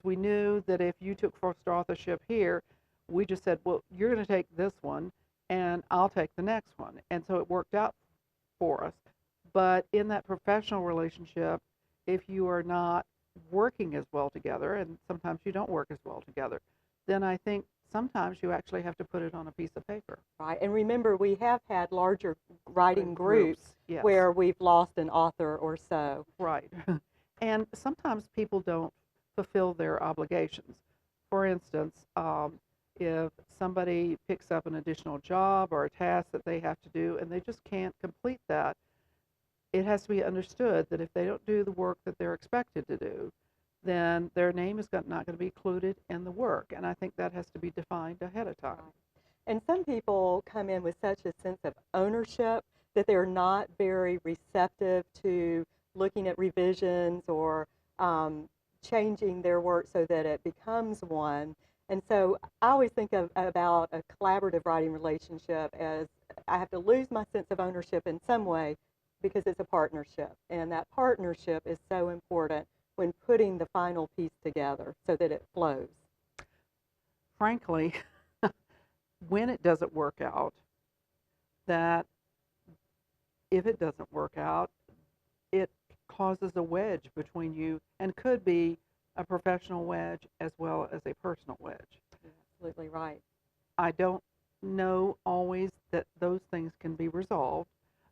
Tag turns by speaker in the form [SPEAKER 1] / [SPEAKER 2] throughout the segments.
[SPEAKER 1] We knew that if you took first authorship here, we just said, well, you're going to take this one and I'll take the next one. And so it worked out for us. But in that professional relationship, if you are not working as well together, and sometimes you don't work as well together, then I think sometimes you actually have to put it on a piece of paper.
[SPEAKER 2] Right. And remember, we have had larger writing groups
[SPEAKER 1] Yes.
[SPEAKER 2] where we've lost an author or so.
[SPEAKER 1] Right. And sometimes people don't fulfill their obligations. For instance, if somebody picks up an additional job or a task that they have to do and they just can't complete that, it has to be understood that if they don't do the work that they're expected to do, then their name is not going to be included in the work. And I think that has to be defined ahead of time.
[SPEAKER 2] Right. And some people come in with such a sense of ownership that they're not very receptive to looking at revisions or changing their work so that it becomes one. And so I always think about a collaborative writing relationship as I have to lose my sense of ownership in some way because it's a partnership. And that partnership is so important when putting the final piece together so that it flows.
[SPEAKER 1] Frankly, when it doesn't work out, that if it doesn't work out, it causes a wedge between you and could be a professional wedge as well as a personal wedge.
[SPEAKER 2] You're absolutely right.
[SPEAKER 1] I don't know always that those things can be resolved,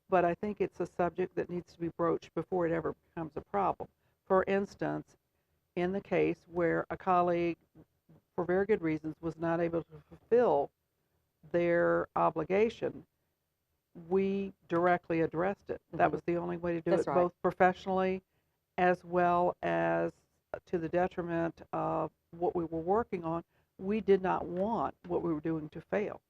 [SPEAKER 1] but I think it's a subject that needs to be broached before it ever becomes a problem. For instance, in the case where a colleague, for very good reasons, was not able to fulfill their obligation, we directly addressed it. That was the only way to do
[SPEAKER 2] That's
[SPEAKER 1] it,
[SPEAKER 2] right.
[SPEAKER 1] both professionally as well as to the detriment of what we were working on. We did not want what we were doing to fail.